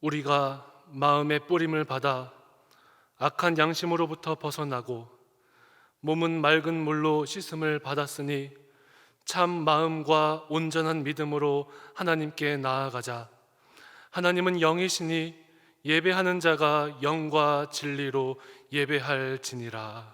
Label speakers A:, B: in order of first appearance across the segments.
A: 우리가 마음의 뿌림을 받아 악한 양심으로부터 벗어나고 몸은 맑은 물로 씻음을 받았으니 참 마음과 온전한 믿음으로 하나님께 나아가자. 하나님은 영이시니 예배하는 자가 영과 진리로 예배할지니라.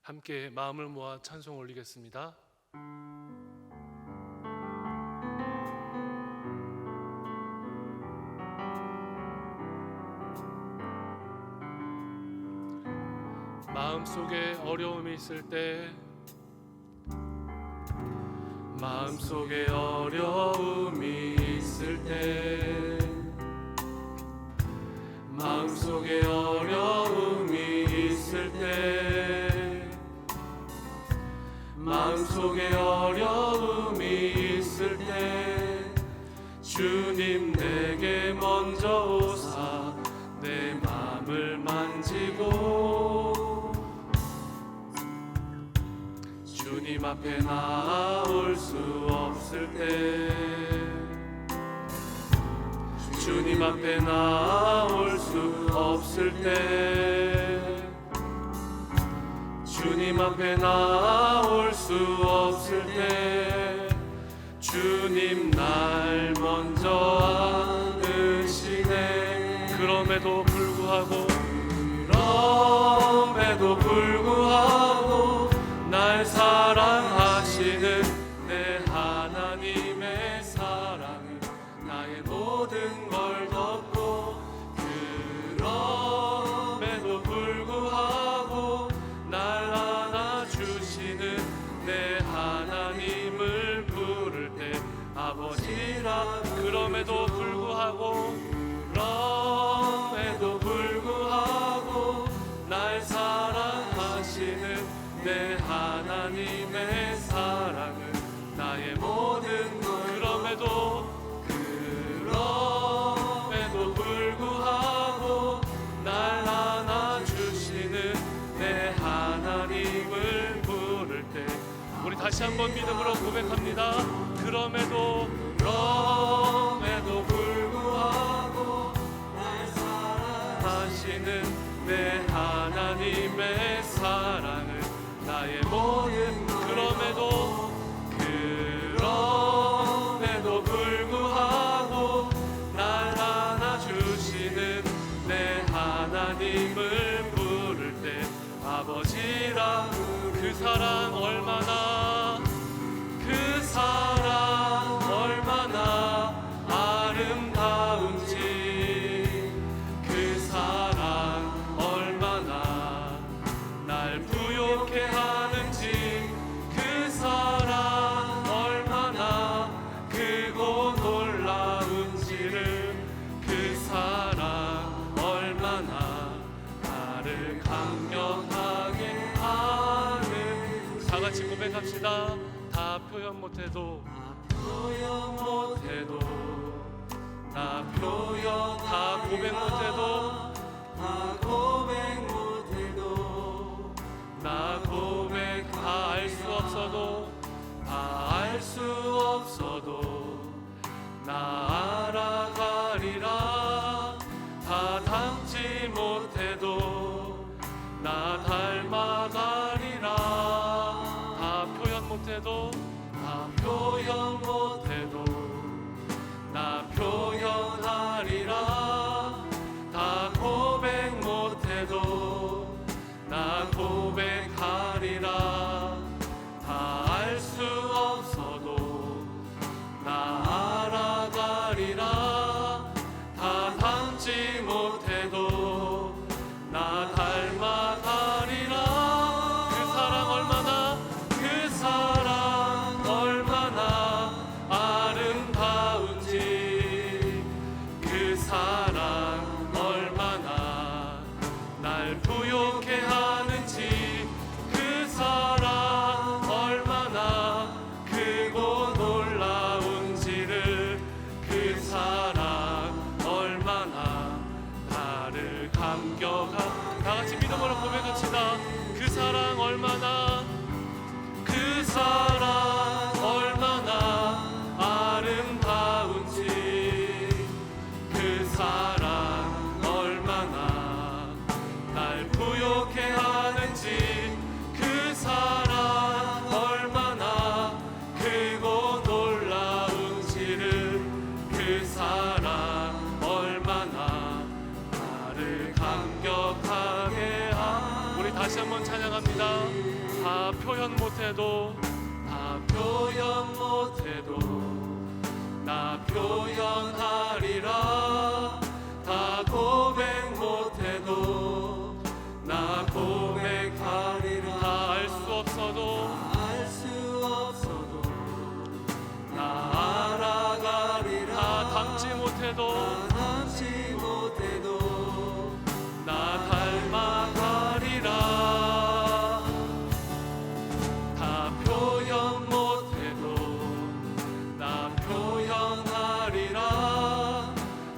A: 함께 마음을 모아 찬송 올리겠습니다. 마음속에 어려움이 있을 때, 마음속에 어려움이 있을 때, 마음속에 어려움이 있을 때, 마음속에 어려움이 있을 때 주님 내게 먼저 오사 내 마음을 만지고 주님 앞에 나올 수 없을 때, 주님 앞에 나올 수 없을 때, 주님 앞에 나올 수 없을 때 주님 날 먼저 안으시네. 그럼에도 불구하고 날 사랑하시는 내 하나님의 사랑은 나의 모든 걸 덮고, 그럼에도 불구하고 날 안아주시는 내 하나님을 부를 때 아버지라. 그럼에도 불구하고 날 사랑하시는 내 하나님의 사랑은 나의 모든 것. 그럼에도 불구하고 날 안아주시는 내 하나님을 부를 때 우리 다시 한번 믿음으로 고백합니다. 그럼에도 불구하고 날 사랑하시는 내 하나님의 사랑을 나의 모든 것. 그럼에도 불구하고 날 안아주시는 내 하나님을 부를 때 아버지라. 그 사랑 얼마나 아름다운지, 그 사랑 얼마나 날 부욕해 하는지, 그 사랑 얼마나 크고 놀라운지를, 그 사랑 얼마나 나를 강력하게 하는지. 다 같이 고백합시다. 다 표현 못해도 다 고백 못해도 다 알 수 없어도 나 알아가리라. 다 닮지 못해도 나 닮아가리라. 다 표현 못해도 나 표현하리라. 다 표현하리라. 다 고백 못해도 나 고백하리라. 다 알 수 없어도 나 알아가리라. 다 담지 못해도 나 닮아가리라. 다 표현 못해도 나 표현하리라.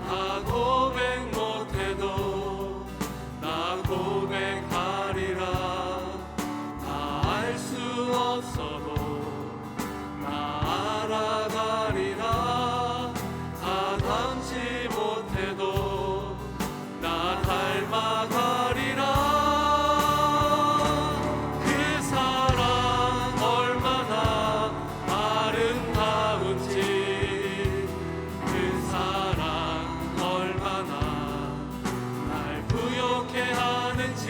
A: 다 고백 못해도 나 고백하리라. 다 알 수 없어도 나 알아가리라. 다 담지 못해도 나 닮아가리라. 그 사랑 얼마나 아름다운지, 그 사랑 얼마나 날 부욕해 하는지,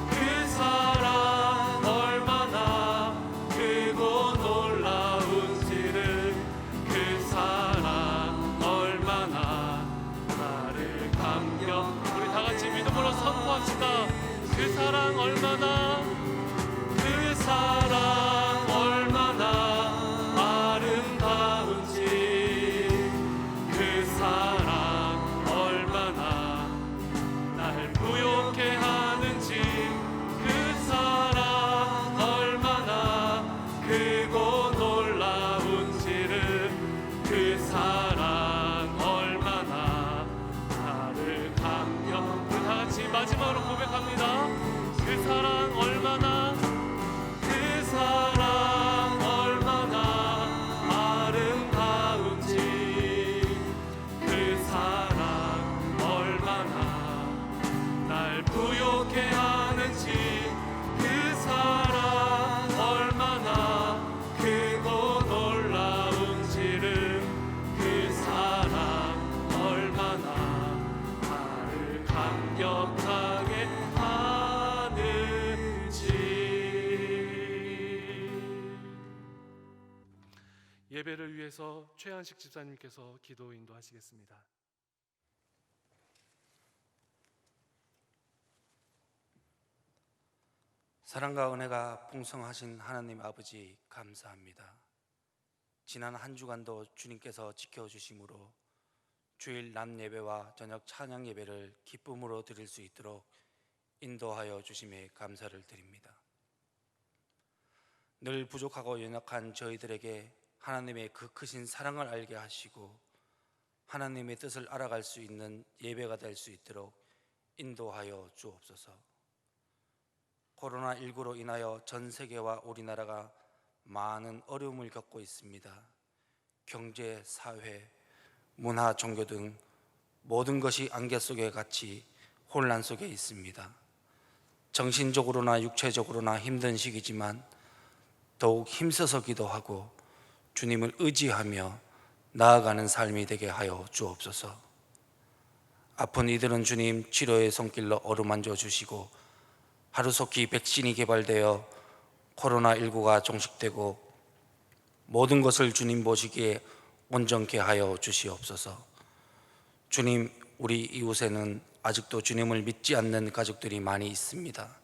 A: 그 사랑 얼마나 크고 놀라운지를, 그 사랑 얼마나 나를 감격. 우리 다 같이 믿음으로 선포합시다. 그 사랑 얼마나, 그 사랑 얼마나 아름다운지, 그 사랑 얼마나 날 부욕해 하는지, 그 사랑 얼마나 크고 놀라운지를, 그 사랑 얼마나 나를 감격. 우리 다 같이 마지막으로 고백합니다. 그 사랑 얼마나, 그 사랑 얼마나 아름다운지, 그 사랑 얼마나 날 부욕해 하는지, 그 사랑 얼마나 크고 놀라운지를, 그 사랑 얼마나 나를 감격하게 하는지. 예배를 위해서 최한식 집사님께서 기도 인도하시겠습니다.
B: 사랑과 은혜가 풍성하신 하나님 아버지, 감사합니다. 지난 한 주간도 주님께서 지켜주심으로 주일 낮 예배와 저녁 찬양 예배를 기쁨으로 드릴 수 있도록 인도하여 주심에 감사를 드립니다. 늘 부족하고 연약한 저희들에게 하나님의 그 크신 사랑을 알게 하시고 하나님의 뜻을 알아갈 수 있는 예배가 될 수 있도록 인도하여 주옵소서. 코로나19로 인하여 전 세계와 우리나라가 많은 어려움을 겪고 있습니다. 경제, 사회, 문화, 종교 등 모든 것이 안개 속에 갇히 혼란 속에 있습니다. 정신적으로나 육체적으로나 힘든 시기지만 더욱 힘써서 기도하고 주님을 의지하며 나아가는 삶이 되게 하여 주옵소서. 아픈 이들은 주님 치료의 손길로 어루만져 주시고 하루속히 백신이 개발되어 코로나19가 종식되고 모든 것을 주님 보시기에 온전케 하여 주시옵소서. 주님, 우리 이웃에는 아직도 주님을 믿지 않는 가족들이 많이 있습니다.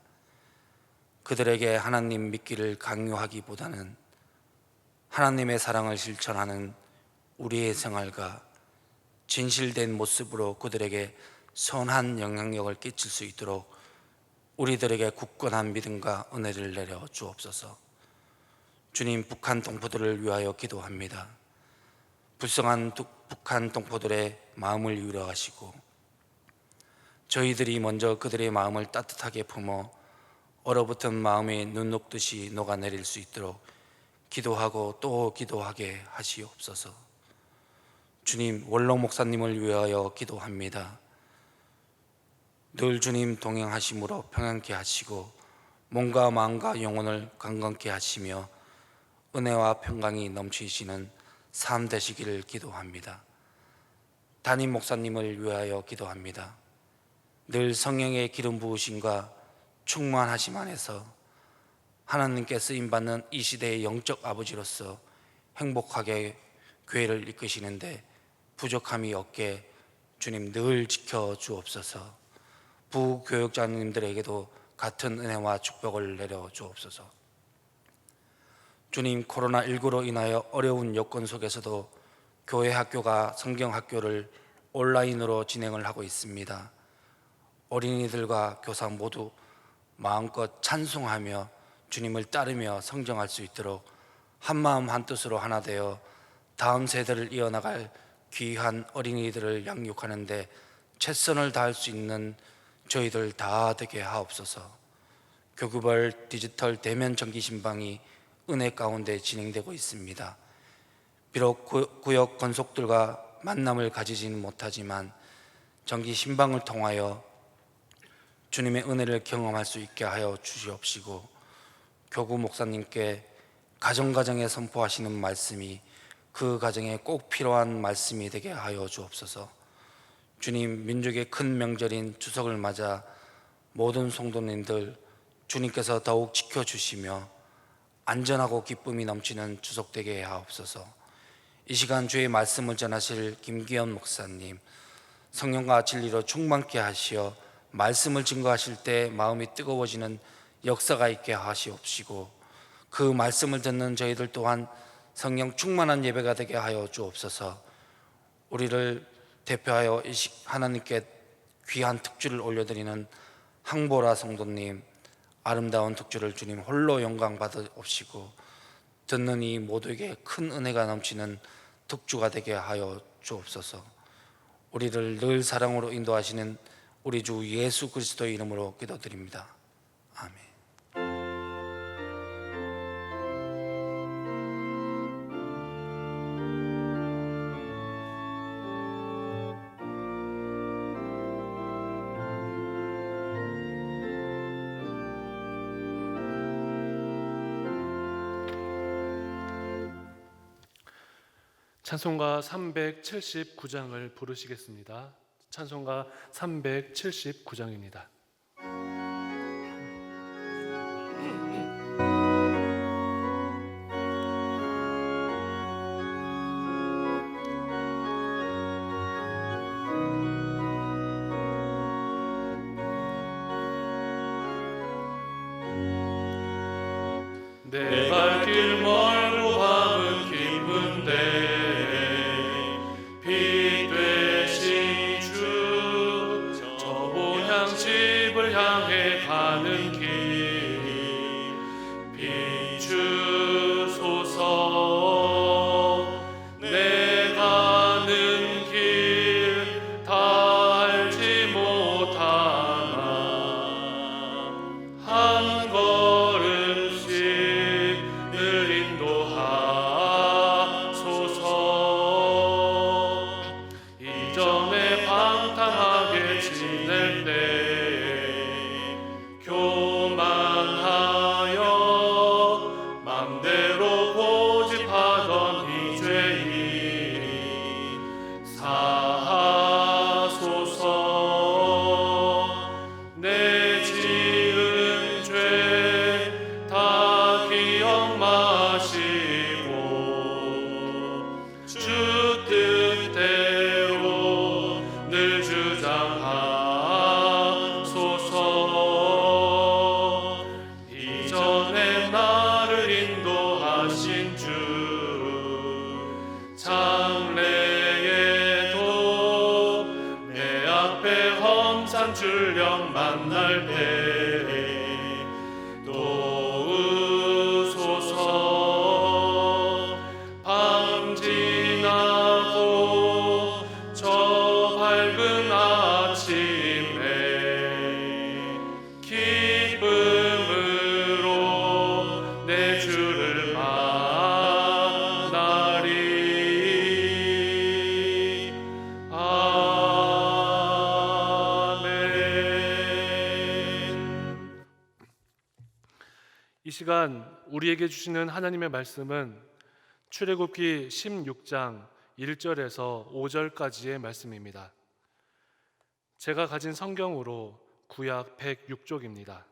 B: 그들에게 하나님 믿기를 강요하기보다는 하나님의 사랑을 실천하는 우리의 생활과 진실된 모습으로 그들에게 선한 영향력을 끼칠 수 있도록 우리들에게 굳건한 믿음과 은혜를 내려 주옵소서. 주님, 북한 동포들을 위하여 기도합니다. 불쌍한 북한 동포들의 마음을 위로하시고 저희들이 먼저 그들의 마음을 따뜻하게 품어 얼어붙은 마음이 눈 녹듯이 녹아내릴 수 있도록 기도하고 또 기도하게 하시옵소서. 주님, 원로 목사님을 위하여 기도합니다. 늘 주님 동행하심으로 평안케 하시고 몸과 마음과 영혼을 강건케 하시며 은혜와 평강이 넘치시는 삶 되시기를 기도합니다. 담임 목사님을 위하여 기도합니다. 늘 성령의 기름 부으심과 충만하심 안에서 하나님께 쓰임받는 이 시대의 영적 아버지로서 행복하게 교회를 이끄시는데 부족함이 없게 주님 늘 지켜 주옵소서. 부교육자님들에게도 같은 은혜와 축복을 내려 주옵소서. 주님, 코로나19로 인하여 어려운 여건 속에서도 교회 학교가 성경 학교를 온라인으로 진행을 하고 있습니다. 어린이들과 교사 모두 마음껏 찬송하며 주님을 따르며 성장할 수 있도록 한마음 한뜻으로 하나 되어 다음 세대를 이어나갈 귀한 어린이들을 양육하는 데 최선을 다할 수 있는 저희들 다 되게 하옵소서. 교구별 디지털 대면 정기 신방이 은혜 가운데 진행되고 있습니다. 비록 구역 권속들과 만남을 가지지는 못하지만 정기 신방을 통하여 주님의 은혜를 경험할 수 있게 하여 주시옵시고, 교구 목사님께 가정가정에 선포하시는 말씀이 그 가정에 꼭 필요한 말씀이 되게 하여 주옵소서. 주님, 민족의 큰 명절인 추석을 맞아 모든 성도님들 주님께서 더욱 지켜주시며 안전하고 기쁨이 넘치는 추석 되게 하옵소서. 이 시간 주의 말씀을 전하실 김기현 목사님, 성령과 진리로 충만케 하시어 말씀을 증거하실 때 마음이 뜨거워지는 역사가 있게 하시옵시고, 그 말씀을 듣는 저희들 또한 성령 충만한 예배가 되게 하여 주옵소서. 우리를 대표하여 하나님께 귀한 특주를 올려드리는 항보라 성도님, 아름다운 특주를 주님 홀로 영광 받으옵시고, 듣는 이 모두에게 큰 은혜가 넘치는 특주가 되게 하여 주옵소서. 우리를 늘 사랑으로 인도하시는 우리 주 예수 그리스도의 이름으로 기도드립니다. 아멘.
A: 찬송가 379장을 부르시겠습니다. 찬송가 379장입니다. 내 갈 길 멀고 밤은 깊은데 빛 되신 주, 저 본향 집을 향해 가는 길 비추소서. 내 가는 길 다 알지 못하나 한 걸음씩 늘 인도하소서. 이전에 방탕하게 지낼 때 교만하여 맘대로 고집하던 이 죄인 사하소서. 내 지은 죄 다 기억 마시고 주 뜻대로 늘 주장하소서. 이전에 나를 인도하신 주, 장래에도 내 앞에 험산 출령 만날 때 도우소서. 밤 지나고 저 밝은 아침에 기쁨으로 내 주를 만나리. 아멘. 이 시간 우리에게 주시는 하나님의 말씀은 출애굽기 16장 1절에서 5절까지의 말씀입니다. 제가 가진 성경으로 구약 106쪽입니다.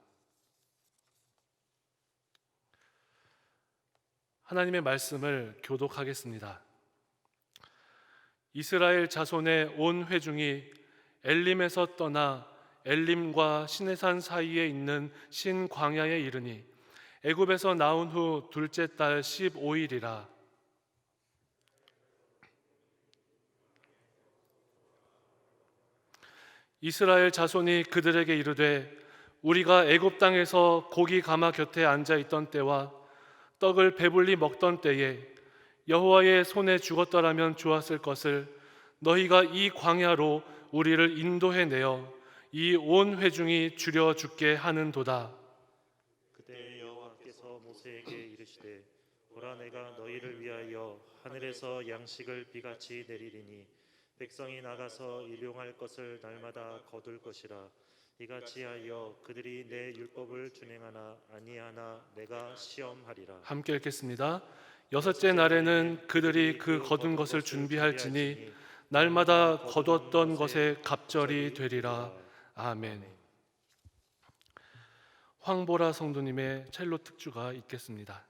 A: 하나님의 말씀을 교독하겠습니다. 이스라엘 자손의 온 회중이 엘림에서 떠나 엘림과 시내산 사이에 있는 신광야에 이르니 애굽에서 나온 후 둘째 달 15일이라. 이스라엘 자손이 그들에게 이르되 우리가 애굽 땅에서 고기 가마 곁에 앉아 있던 때와 떡을 배불리 먹던 때에 여호와의 손에 죽었더라면 좋았을 것을 너희가 이 광야로 우리를 인도해 내어 이 온 회중이 줄여 죽게 하는도다.
C: 그때 여호와께서 모세에게 이르시되 보라 내가 너희를 위하여 하늘에서 양식을 비같이 내리리니 백성이 나가서 일용할 것을 날마다 거둘 것이라. 이같이 하여 그들이 내 율법을 준행하나 아니하나 내가 시험하리라.
A: 함께 읽겠습니다. 여섯째 날에는 그들이 그 거둔 것을 준비할지니 날마다 거뒀던 것에 갑절이 되리라. 아멘. 황보라 성도님의 첼로 특주가 있겠습니다.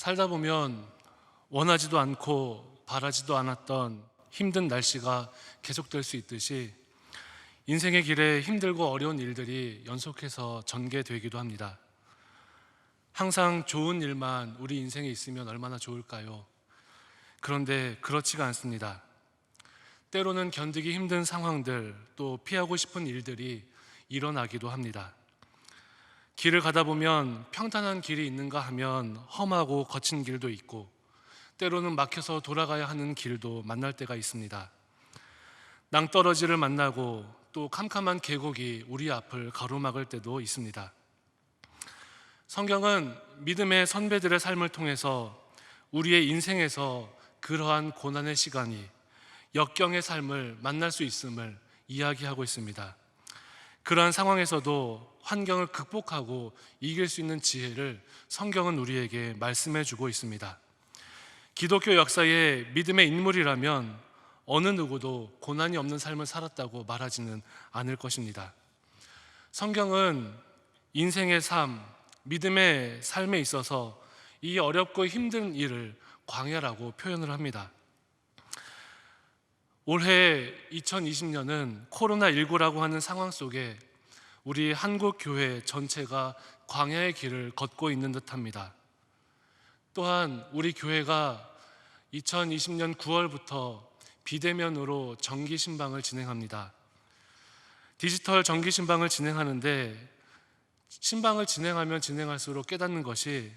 A: 살다 보면 원하지도 않고 바라지도 않았던 힘든 날씨가 계속될 수 있듯이 인생의 길에 힘들고 어려운 일들이 연속해서 전개되기도 합니다. 항상 좋은 일만 우리 인생에 있으면 얼마나 좋을까요? 그런데 그렇지가 않습니다. 때로는 견디기 힘든 상황들, 또 피하고 싶은 일들이 일어나기도 합니다. 길을 가다 보면 평탄한 길이 있는가 하면 험하고 거친 길도 있고, 때로는 막혀서 돌아가야 하는 길도 만날 때가 있습니다. 낭떠러지를 만나고 또 캄캄한 계곡이 우리 앞을 가로막을 때도 있습니다. 성경은 믿음의 선배들의 삶을 통해서 우리의 인생에서 그러한 고난의 시간이, 역경의 삶을 만날 수 있음을 이야기하고 있습니다. 그러한 상황에서도 환경을 극복하고 이길 수 있는 지혜를 성경은 우리에게 말씀해 주고 있습니다. 기독교 역사의 믿음의 인물이라면 어느 누구도 고난이 없는 삶을 살았다고 말하지는 않을 것입니다. 성경은 인생의 삶, 믿음의 삶에 있어서 이 어렵고 힘든 일을 광야라고 표현을 합니다. 올해 2020년은 코로나19라고 하는 상황 속에 우리 한국 교회 전체가 광야의 길을 걷고 있는 듯합니다. 또한 우리 교회가 2020년 9월부터 비대면으로 정기 신방을 진행합니다. 디지털 정기 신방을 진행하는데 신방을 진행하면 진행할수록 깨닫는 것이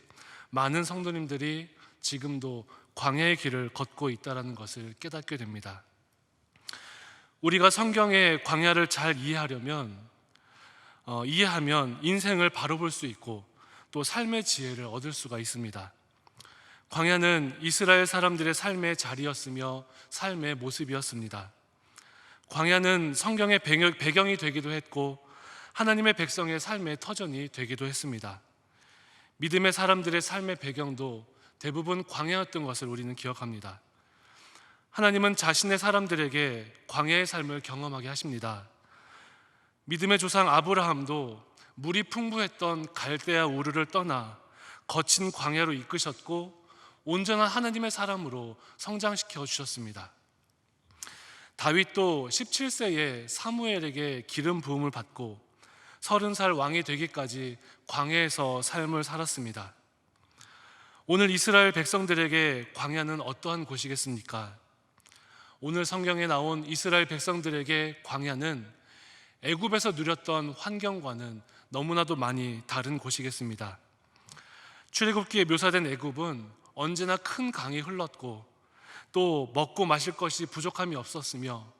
A: 많은 성도님들이 지금도 광야의 길을 걷고 있다는 것을 깨닫게 됩니다. 우리가 성경의 광야를 잘 이해하면 인생을 바로 볼 수 있고 또 삶의 지혜를 얻을 수가 있습니다. 광야는 이스라엘 사람들의 삶의 자리였으며 삶의 모습이었습니다. 광야는 성경의 배경이 되기도 했고 하나님의 백성의 삶의 터전이 되기도 했습니다. 믿음의 사람들의 삶의 배경도 대부분 광야였던 것을 우리는 기억합니다. 하나님은 자신의 사람들에게 광야의 삶을 경험하게 하십니다. 믿음의 조상 아브라함도 물이 풍부했던 갈대아 우르를 떠나 거친 광야로 이끄셨고 온전한 하나님의 사람으로 성장시켜 주셨습니다. 다윗도 17세에 사무엘에게 기름 부음을 받고 30살 왕이 되기까지 광야에서 삶을 살았습니다. 오늘 이스라엘 백성들에게 광야는 어떠한 곳이겠습니까? 오늘 성경에 나온 이스라엘 백성들에게 광야는 애굽에서 누렸던 환경과는 너무나도 많이 다른 곳이겠습니다. 출애굽기에 묘사된 애굽은 언제나 큰 강이 흘렀고 또 먹고 마실 것이 부족함이 없었으며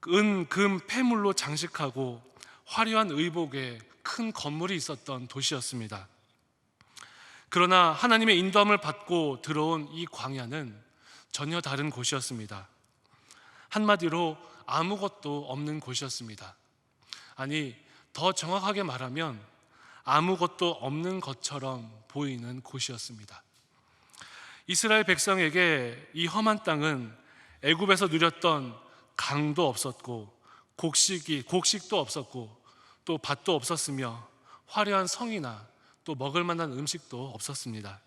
A: 은, 금, 폐물로 장식하고 화려한 의복에 큰 건물이 있었던 도시였습니다. 그러나 하나님의 인도함을 받고 들어온 이 광야는 전혀 다른 곳이었습니다. 한마디로 아무것도 없는 곳이었습니다. 아니, 더 정확하게 말하면 아무것도 없는 것처럼 보이는 곳이었습니다. 이스라엘 백성에게 이 험한 땅은 애굽에서 누렸던 강도 없었고 곡식도 없었고 또 밭도 없었으며 화려한 성이나 또 먹을 만한 음식도 없었습니다.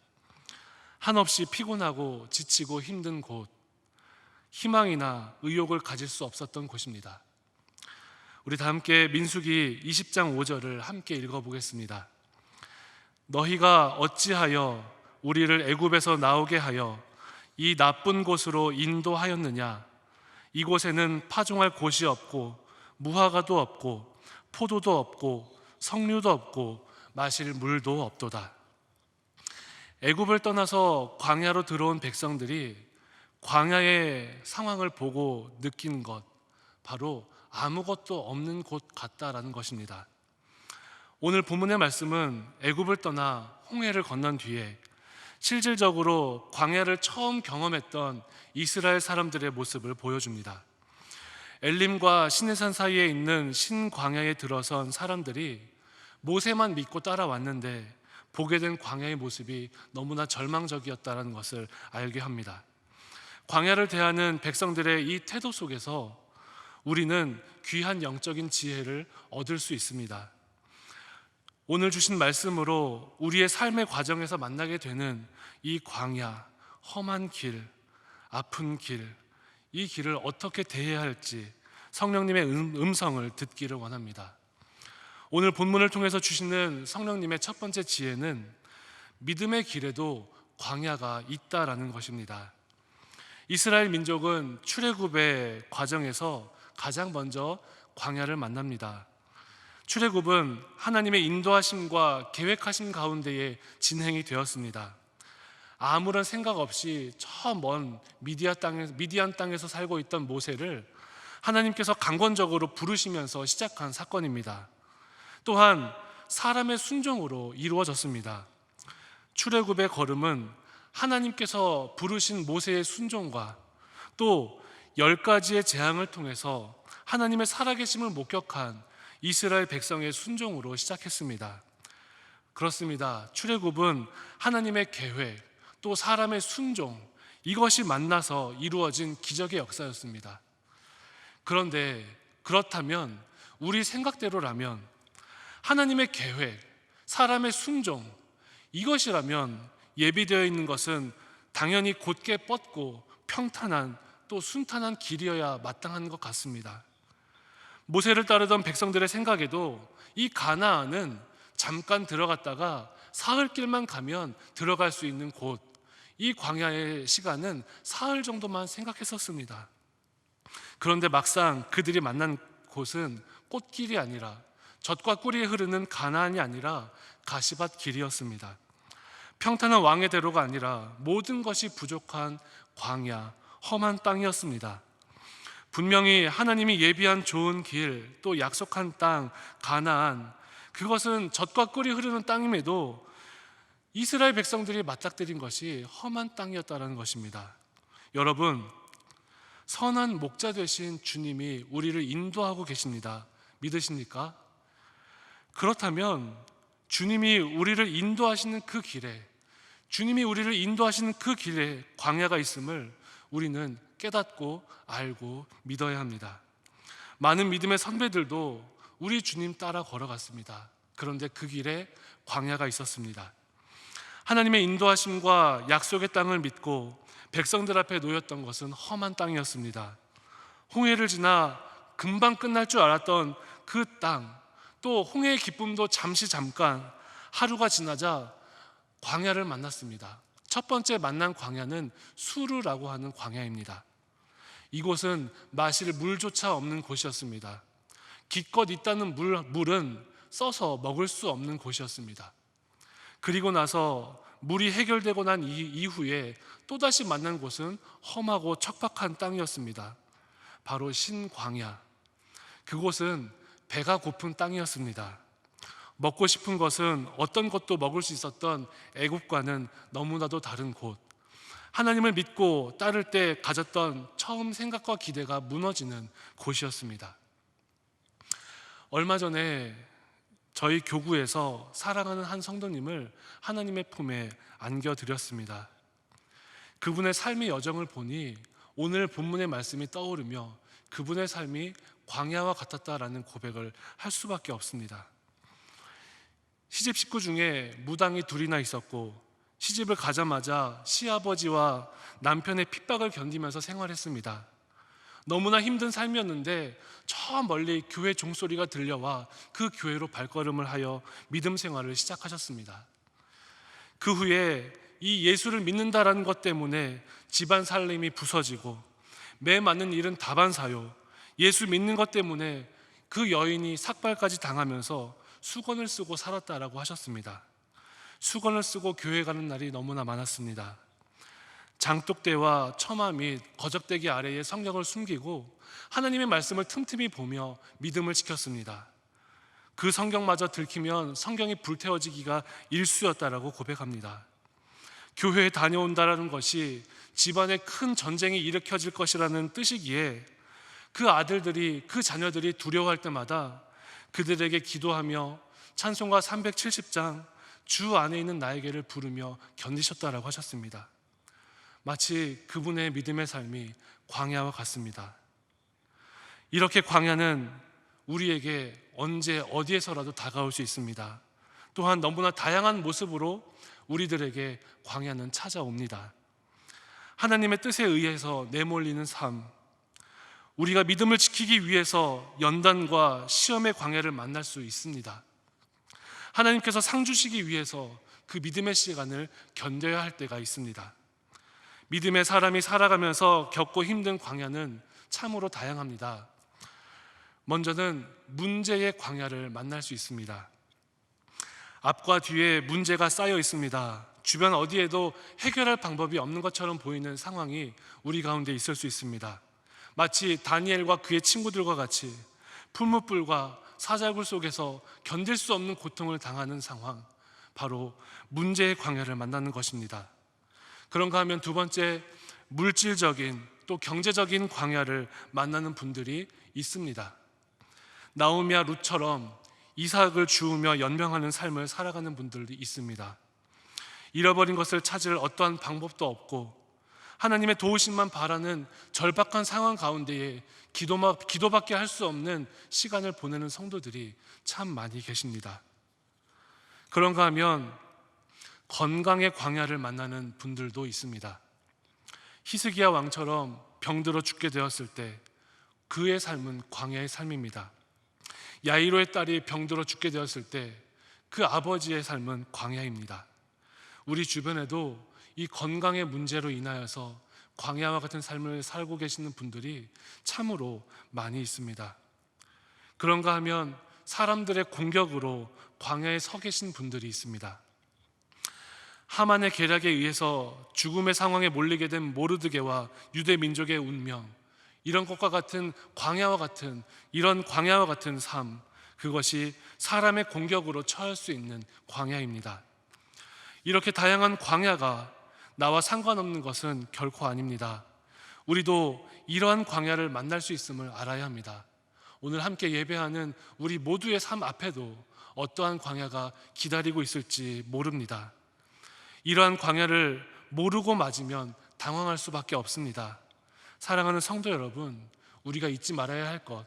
A: 한없이 피곤하고 지치고 힘든 곳, 희망이나 의욕을 가질 수 없었던 곳입니다. 우리 다 함께 민수기 20장 5절을 함께 읽어보겠습니다. 너희가 어찌하여 우리를 애굽에서 나오게 하여 이 나쁜 곳으로 인도하였느냐? 이곳에는 파종할 곳이 없고 무화과도 없고 포도도 없고 석류도 없고 마실 물도 없도다. 애굽을 떠나서 광야로 들어온 백성들이 광야의 상황을 보고 느낀 것, 바로 아무것도 없는 곳 같다라는 것입니다. 오늘 본문의 말씀은 애굽을 떠나 홍해를 건넌 뒤에 실질적으로 광야를 처음 경험했던 이스라엘 사람들의 모습을 보여줍니다. 엘림과 시내산 사이에 있는 신광야에 들어선 사람들이 모세만 믿고 따라왔는데 보게 된 광야의 모습이 너무나 절망적이었다는 것을 알게 합니다. 광야를 대하는 백성들의 이 태도 속에서 우리는 귀한 영적인 지혜를 얻을 수 있습니다. 오늘 주신 말씀으로 우리의 삶의 과정에서 만나게 되는 이 광야, 험한 길, 아픈 길, 이 길을 어떻게 대해야 할지 성령님의 음성을 듣기를 원합니다. 오늘 본문을 통해서 주시는 성령님의 첫 번째 지혜는 믿음의 길에도 광야가 있다라는 것입니다. 이스라엘 민족은 출애굽의 과정에서 가장 먼저 광야를 만납니다. 출애굽은 하나님의 인도하심과 계획하심 가운데에 진행이 되었습니다. 아무런 생각 없이 저 먼 미디안 땅에서 살고 있던 모세를 하나님께서 강권적으로 부르시면서 시작한 사건입니다. 또한 사람의 순종으로 이루어졌습니다. 출애굽의 걸음은 하나님께서 부르신 모세의 순종과 또 10가지의 재앙을 통해서 하나님의 살아계심을 목격한 이스라엘 백성의 순종으로 시작했습니다. 그렇습니다. 출애굽은 하나님의 계획 또 사람의 순종, 이것이 만나서 이루어진 기적의 역사였습니다. 그런데 그렇다면 우리 생각대로라면 하나님의 계획, 사람의 순종, 이것이라면 예비되어 있는 것은 당연히 곧게 뻗고 평탄한 또 순탄한 길이어야 마땅한 것 같습니다. 모세를 따르던 백성들의 생각에도 이 가나안은 잠깐 들어갔다가 사흘길만 가면 들어갈 수 있는 곳, 이 광야의 시간은 사흘 정도만 생각했었습니다. 그런데 막상 그들이 만난 그곳은 꽃길이 아니라 젖과 꿀이 흐르는 가나안이 아니라 가시밭 길이었습니다. 평탄한 왕의 대로가 아니라 모든 것이 부족한 광야, 험한 땅이었습니다. 분명히 하나님이 예비한 좋은 길, 또 약속한 땅, 가나안, 그것은 젖과 꿀이 흐르는 땅임에도 이스라엘 백성들이 맞닥뜨린 것이 험한 땅이었다는 것입니다. 여러분, 선한 목자 되신 주님이 우리를 인도하고 계십니다. 믿으십니까? 그렇다면 주님이 우리를 인도하시는 그 길에, 주님이 우리를 인도하시는 그 길에 광야가 있음을 우리는 깨닫고 알고 믿어야 합니다. 많은 믿음의 선배들도 우리 주님 따라 걸어갔습니다. 그런데 그 길에 광야가 있었습니다. 하나님의 인도하심과 약속의 땅을 믿고 백성들 앞에 놓였던 것은 험한 땅이었습니다. 홍해를 지나 금방 끝날 줄 알았던 그 땅, 또 홍해의 기쁨도 잠깐 하루가 지나자 광야를 만났습니다. 첫 번째 만난 광야는 수르라고 하는 광야입니다. 이곳은 마실 물조차 없는 곳이었습니다. 기껏 있다는 물은 써서 먹을 수 없는 곳이었습니다. 그리고 나서 물이 해결되고 난 이후에 또다시 만난 곳은 험하고 척박한 땅이었습니다. 바로 신광야. 그곳은 배가 고픈 땅이었습니다. 먹고 싶은 것은 어떤 것도 먹을 수 있었던 애굽과는 너무나도 다른 곳. 하나님을 믿고 따를 때 가졌던 처음 생각과 기대가 무너지는 곳이었습니다. 얼마 전에 저희 교구에서 사랑하는 한 성도님을 하나님의 품에 안겨드렸습니다. 그분의 삶의 여정을 보니 오늘 본문의 말씀이 떠오르며 그분의 삶이 광야와 같았다라는 고백을 할 수밖에 없습니다. 시집 식구 중에 무당이 둘이나 있었고 시집을 가자마자 시아버지와 남편의 핍박을 견디면서 생활했습니다. 너무나 힘든 삶이었는데 저 멀리 교회 종소리가 들려와 그 교회로 발걸음을 하여 믿음 생활을 시작하셨습니다. 그 후에 이 예수를 믿는다라는 것 때문에 집안 살림이 부서지고 매 맞는 일은 다반사요. 예수 믿는 것 때문에 그 여인이 삭발까지 당하면서 수건을 쓰고 살았다라고 하셨습니다. 수건을 쓰고 교회 가는 날이 너무나 많았습니다. 장독대와 처마 및 거적대기 아래에 성경을 숨기고 하나님의 말씀을 틈틈이 보며 믿음을 지켰습니다. 그 성경마저 들키면 성경이 불태워지기가 일쑤였다라고 고백합니다. 교회에 다녀온다라는 것이 집안에 큰 전쟁이 일으켜질 것이라는 뜻이기에 그 아들들이, 그 자녀들이 두려워할 때마다 그들에게 기도하며 찬송가 370장 주 안에 있는 나에게를 부르며 견디셨다라고 하셨습니다. 마치 그분의 믿음의 삶이 광야와 같습니다. 이렇게 광야는 우리에게 언제 어디에서라도 다가올 수 있습니다. 또한 너무나 다양한 모습으로 우리들에게 광야는 찾아옵니다. 하나님의 뜻에 의해서 내몰리는 삶, 우리가 믿음을 지키기 위해서 연단과 시험의 광야를 만날 수 있습니다. 하나님께서 상 주시기 위해서 그 믿음의 시간을 견뎌야 할 때가 있습니다. 믿음의 사람이 살아가면서 겪고 힘든 광야는 참으로 다양합니다. 먼저는 문제의 광야를 만날 수 있습니다. 앞과 뒤에 문제가 쌓여 있습니다. 주변 어디에도 해결할 방법이 없는 것처럼 보이는 상황이 우리 가운데 있을 수 있습니다. 마치 다니엘과 그의 친구들과 같이 풀무불과 사자굴 속에서 견딜 수 없는 고통을 당하는 상황, 바로 문제의 광야를 만나는 것입니다. 그런가 하면 두 번째, 물질적인 또 경제적인 광야를 만나는 분들이 있습니다. 나오미와 룻처럼 이삭을 주우며 연명하는 삶을 살아가는 분들이 있습니다. 잃어버린 것을 찾을 어떠한 방법도 없고 하나님의 도우심만 바라는 절박한 상황 가운데에 기도밖에 할 수 없는 시간을 보내는 성도들이 참 많이 계십니다. 그런가 하면 건강의 광야를 만나는 분들도 있습니다. 히스기야 왕처럼 병들어 죽게 되었을 때 그의 삶은 광야의 삶입니다. 야이로의 딸이 병들어 죽게 되었을 때 그 아버지의 삶은 광야입니다. 우리 주변에도 이 건강의 문제로 인하여서 광야와 같은 삶을 살고 계시는 분들이 참으로 많이 있습니다. 그런가 하면 사람들의 공격으로 광야에 서 계신 분들이 있습니다. 하만의 계략에 의해서 죽음의 상황에 몰리게 된 모르드게와 유대 민족의 운명, 이런 것과 같은 광야와 같은 이런 광야와 같은 삶, 그것이 사람의 공격으로 처할 수 있는 광야입니다. 이렇게 다양한 광야가 나와 상관없는 것은 결코 아닙니다. 우리도 이러한 광야를 만날 수 있음을 알아야 합니다. 오늘 함께 예배하는 우리 모두의 삶 앞에도 어떠한 광야가 기다리고 있을지 모릅니다. 이러한 광야를 모르고 맞으면 당황할 수밖에 없습니다. 사랑하는 성도 여러분, 우리가 잊지 말아야 할 것,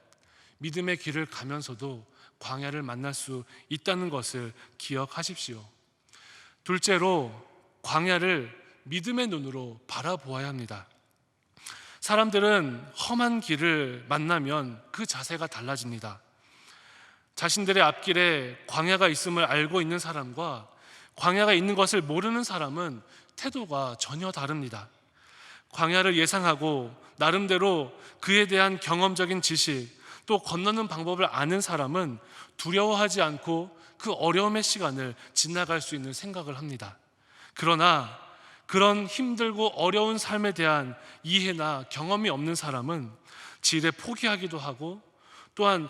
A: 믿음의 길을 가면서도 광야를 만날 수 있다는 것을 기억하십시오. 둘째로, 광야를 믿음의 눈으로 바라보아야 합니다. 사람들은 험한 길을 만나면 그 자세가 달라집니다. 자신들의 앞길에 광야가 있음을 알고 있는 사람과 광야가 있는 것을 모르는 사람은 태도가 전혀 다릅니다. 광야를 예상하고 나름대로 그에 대한 경험적인 지식, 또 건너는 방법을 아는 사람은 두려워하지 않고 그 어려움의 시간을 지나갈 수 있는 생각을 합니다. 그러나 그런 힘들고 어려운 삶에 대한 이해나 경험이 없는 사람은 지레 포기하기도 하고, 또한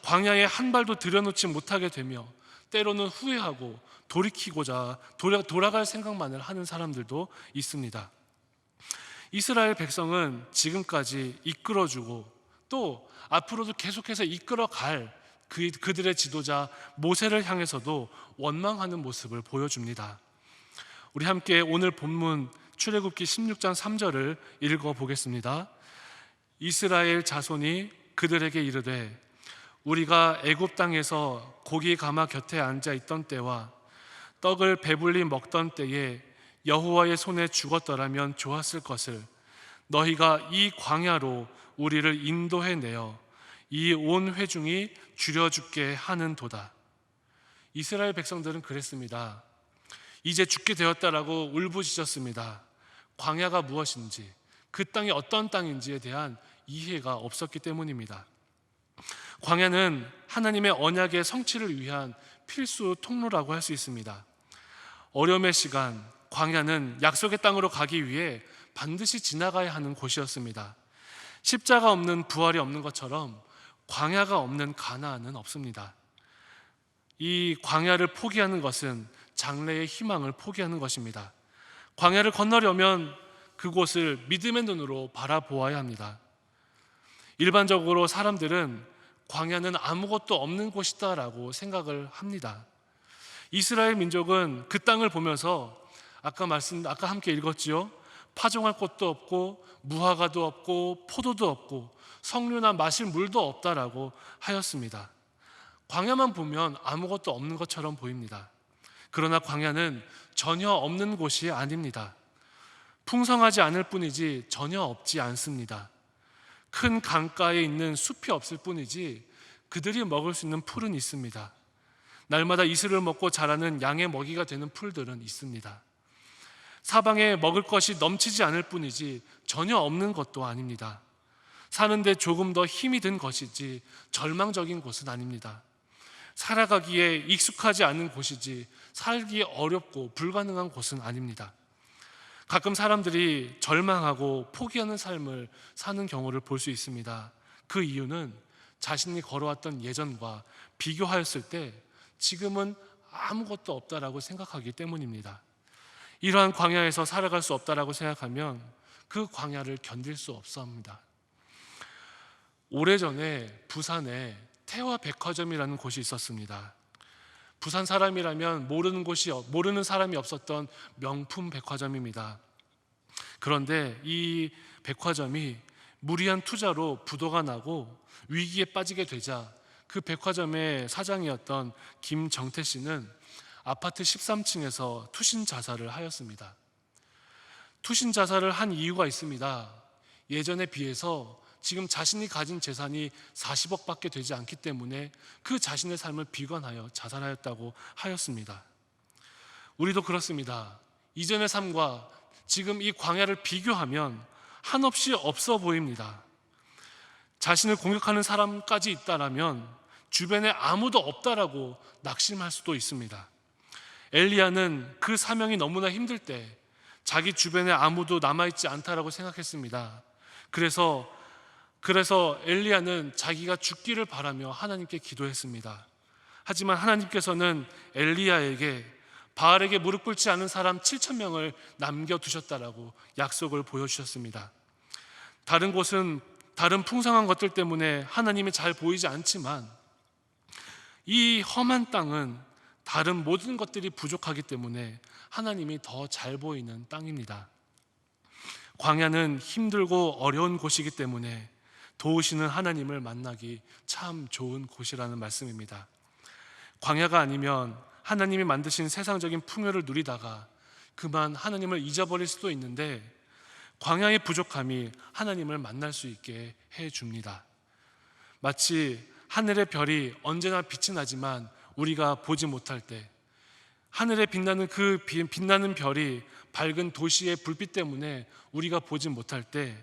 A: 광야에 한 발도 들여놓지 못하게 되며 때로는 후회하고 돌이키고자 돌아갈 생각만을 하는 사람들도 있습니다. 이스라엘 백성은 지금까지 이끌어주고 또 앞으로도 계속해서 이끌어갈 그들의 지도자 모세를 향해서도 원망하는 모습을 보여줍니다. 우리 함께 오늘 본문 출애굽기 16장 3절을 읽어보겠습니다. 이스라엘 자손이 그들에게 이르되 우리가 애굽 땅에서 고기 가마 곁에 앉아 있던 때와 떡을 배불리 먹던 때에 여호와의 손에 죽었더라면 좋았을 것을 너희가 이 광야로 우리를 인도해 내어 이 온 회중이 줄여 죽게 하는도다. 이스라엘 백성들은 그랬습니다. 이제 죽게 되었다라고 울부짖었습니다. 광야가 무엇인지, 그 땅이 어떤 땅인지에 대한 이해가 없었기 때문입니다. 광야는 하나님의 언약의 성취를 위한 필수 통로라고 할 수 있습니다. 어려움의 시간, 광야는 약속의 땅으로 가기 위해 반드시 지나가야 하는 곳이었습니다. 십자가 없는 부활이 없는 것처럼 광야가 없는 가나안은 없습니다. 이 광야를 포기하는 것은 장래의 희망을 포기하는 것입니다. 광야를 건너려면 그곳을 믿음의 눈으로 바라보아야 합니다. 일반적으로 사람들은 광야는 아무것도 없는 곳이다라고 생각을 합니다. 이스라엘 민족은 그 땅을 보면서 아까 함께 읽었지요. 파종할 곳도 없고 무화과도 없고 포도도 없고 석류나 마실 물도 없다라고 하였습니다. 광야만 보면 아무것도 없는 것처럼 보입니다. 그러나 광야는 전혀 없는 곳이 아닙니다. 풍성하지 않을 뿐이지 전혀 없지 않습니다. 큰 강가에 있는 숲이 없을 뿐이지 그들이 먹을 수 있는 풀은 있습니다. 날마다 이슬을 먹고 자라는 양의 먹이가 되는 풀들은 있습니다. 사방에 먹을 것이 넘치지 않을 뿐이지 전혀 없는 것도 아닙니다. 사는데 조금 더 힘이 든 것이지 절망적인 곳은 아닙니다. 살아가기에 익숙하지 않은 곳이지 살기 어렵고 불가능한 곳은 아닙니다. 가끔 사람들이 절망하고 포기하는 삶을 사는 경우를 볼 수 있습니다. 그 이유는 자신이 걸어왔던 예전과 비교하였을 때 지금은 아무것도 없다라고 생각하기 때문입니다. 이러한 광야에서 살아갈 수 없다라고 생각하면 그 광야를 견딜 수 없어 합니다. 오래전에 부산에 태화백화점이라는 곳이 있었습니다. 부산 사람이라면 모르는 사람이 없었던 명품 백화점입니다. 그런데 이 백화점이 무리한 투자로 부도가 나고 위기에 빠지게 되자 그 백화점의 사장이었던 김정태 씨는 아파트 13층에서 투신 자살을 하였습니다. 투신 자살을 한 이유가 있습니다. 예전에 비해서 지금 자신이 가진 재산이 40억밖에 되지 않기 때문에 그 자신의 삶을 비관하여 자살하였다고 하였습니다. 우리도 그렇습니다. 이전의 삶과 지금 이 광야를 비교하면 한없이 없어 보입니다. 자신을 공격하는 사람까지 있다라면 주변에 아무도 없다라고 낙심할 수도 있습니다. 엘리야는 그 사명이 너무나 힘들 때 자기 주변에 아무도 남아있지 않다라고 생각했습니다. 그래서 엘리야는 자기가 죽기를 바라며 하나님께 기도했습니다. 하지만 하나님께서는 엘리야에게 바알에게 무릎 꿇지 않은 사람 7,000명을 남겨두셨다라고 약속을 보여주셨습니다. 다른 곳은 다른 풍성한 것들 때문에 하나님이 잘 보이지 않지만 이 험한 땅은 다른 모든 것들이 부족하기 때문에 하나님이 더 잘 보이는 땅입니다. 광야는 힘들고 어려운 곳이기 때문에 도우시는 하나님을 만나기 참 좋은 곳이라는 말씀입니다. 광야가 아니면 하나님이 만드신 세상적인 풍요를 누리다가 그만 하나님을 잊어버릴 수도 있는데 광야의 부족함이 하나님을 만날 수 있게 해줍니다. 마치 하늘의 별이 언제나 빛이 나지만 우리가 보지 못할 때, 하늘에 빛나는 그 빛나는 별이 밝은 도시의 불빛 때문에 우리가 보지 못할 때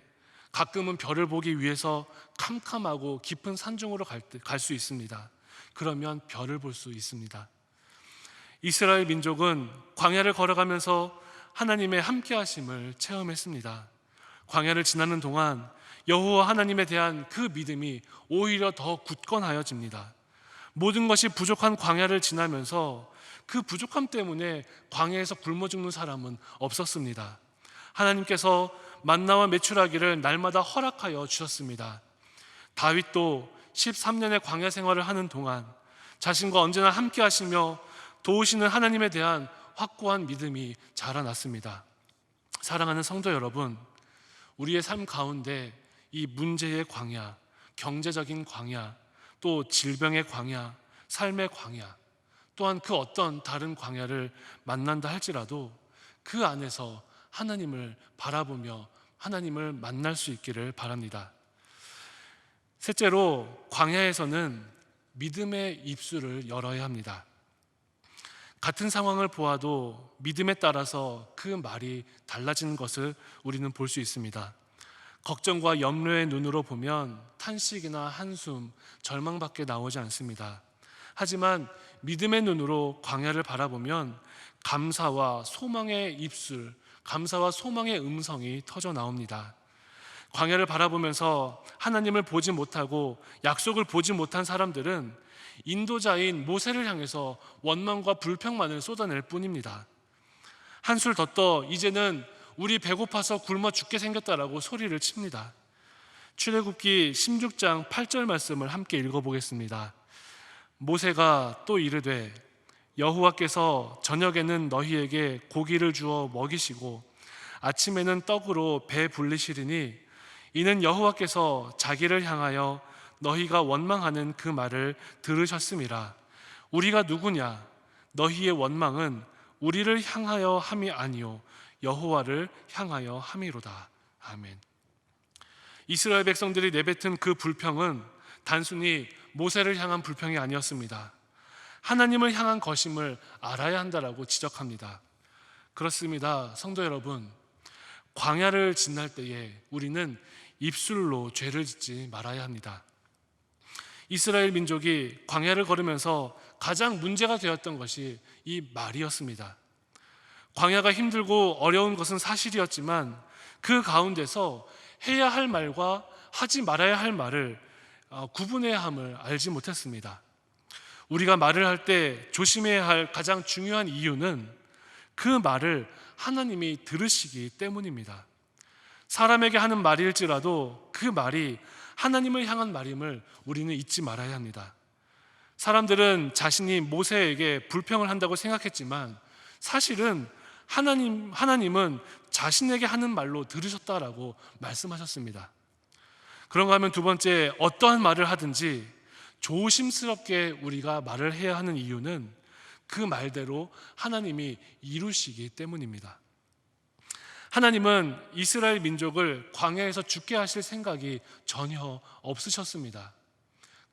A: 가끔은 별을 보기 위해서 캄캄하고 깊은 산중으로 갈 수 있습니다. 그러면 별을 볼 수 있습니다. 이스라엘 민족은 광야를 걸어가면서 하나님의 함께하심을 체험했습니다. 광야를 지나는 동안 여호와 하나님에 대한 그 믿음이 오히려 더 굳건하여집니다. 모든 것이 부족한 광야를 지나면서 그 부족함 때문에 광야에서 굶어 죽는 사람은 없었습니다. 하나님께서 만나와 메추라기를 날마다 허락하여 주셨습니다. 다윗도 13년의 광야 생활을 하는 동안 자신과 언제나 함께 하시며 도우시는 하나님에 대한 확고한 믿음이 자라났습니다. 사랑하는 성도 여러분, 우리의 삶 가운데 이 문제의 광야, 경제적인 광야, 또 질병의 광야, 삶의 광야, 또한 그 어떤 다른 광야를 만난다 할지라도 그 안에서 하나님을 바라보며 하나님을 만날 수 있기를 바랍니다. 셋째로, 광야에서는 믿음의 입술을 열어야 합니다. 같은 상황을 보아도 믿음에 따라서 그 말이 달라지는 것을 우리는 볼 수 있습니다. 걱정과 염려의 눈으로 보면 탄식이나 한숨, 절망밖에 나오지 않습니다. 하지만 믿음의 눈으로 광야를 바라보면 감사와 소망의 입술, 감사와 소망의 음성이 터져 나옵니다. 광야를 바라보면서 하나님을 보지 못하고 약속을 보지 못한 사람들은 인도자인 모세를 향해서 원망과 불평만을 쏟아낼 뿐입니다. 한술 더 떠 이제는 우리 배고파서 굶어 죽게 생겼다라고 소리를 칩니다. 출애굽기 16장 8절 말씀을 함께 읽어보겠습니다. 모세가 또 이르되 여호와께서 저녁에는 너희에게 고기를 주어 먹이시고 아침에는 떡으로 배 불리시리니 이는 여호와께서 자기를 향하여 너희가 원망하는 그 말을 들으셨음이라. 우리가 누구냐? 너희의 원망은 우리를 향하여 함이 아니요 여호와를 향하여 함이로다. 아멘. 이스라엘 백성들이 내뱉은 그 불평은 단순히 모세를 향한 불평이 아니었습니다. 하나님을 향한 것임을 알아야 한다라고 지적합니다. 그렇습니다. 성도 여러분, 광야를 지날 때에 우리는 입술로 죄를 짓지 말아야 합니다. 이스라엘 민족이 광야를 걸으면서 가장 문제가 되었던 것이 이 말이었습니다. 광야가 힘들고 어려운 것은 사실이었지만 그 가운데서 해야 할 말과 하지 말아야 할 말을 구분해야 함을 알지 못했습니다. 우리가 말을 할 때 조심해야 할 가장 중요한 이유는 그 말을 하나님이 들으시기 때문입니다. 사람에게 하는 말일지라도 그 말이 하나님을 향한 말임을 우리는 잊지 말아야 합니다. 사람들은 자신이 모세에게 불평을 한다고 생각했지만 사실은 하나님은 자신에게 하는 말로 들으셨다라고 말씀하셨습니다. 그런가 하면 두 번째, 어떠한 말을 하든지 조심스럽게 우리가 말을 해야 하는 이유는 그 말대로 하나님이 이루시기 때문입니다. 하나님은 이스라엘 민족을 광야에서 죽게 하실 생각이 전혀 없으셨습니다.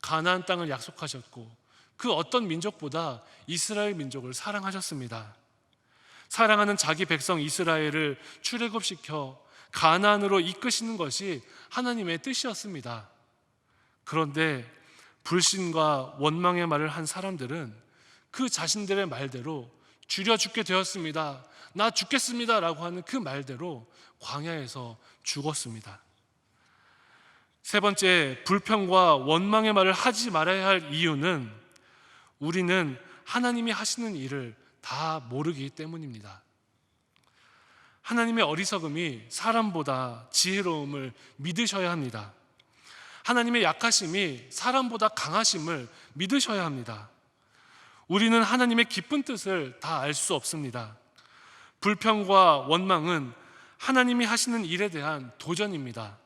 A: 가나안 땅을 약속하셨고 그 어떤 민족보다 이스라엘 민족을 사랑하셨습니다. 사랑하는 자기 백성 이스라엘을 출애굽시켜 가나안으로 이끄시는 것이 하나님의 뜻이었습니다. 그런데 불신과 원망의 말을 한 사람들은 그 자신들의 말대로 줄여 죽게 되었습니다, 나 죽겠습니다 라고 하는 그 말대로 광야에서 죽었습니다. 세 번째, 불평과 원망의 말을 하지 말아야 할 이유는 우리는 하나님이 하시는 일을 다 모르기 때문입니다. 하나님의 어리석음이 사람보다 지혜로움을 믿으셔야 합니다. 하나님의 약하심이 사람보다 강하심을 믿으셔야 합니다. 우리는 하나님의 깊은 뜻을 다 알 수 없습니다. 불평과 원망은 하나님이 하시는 일에 대한 도전입니다.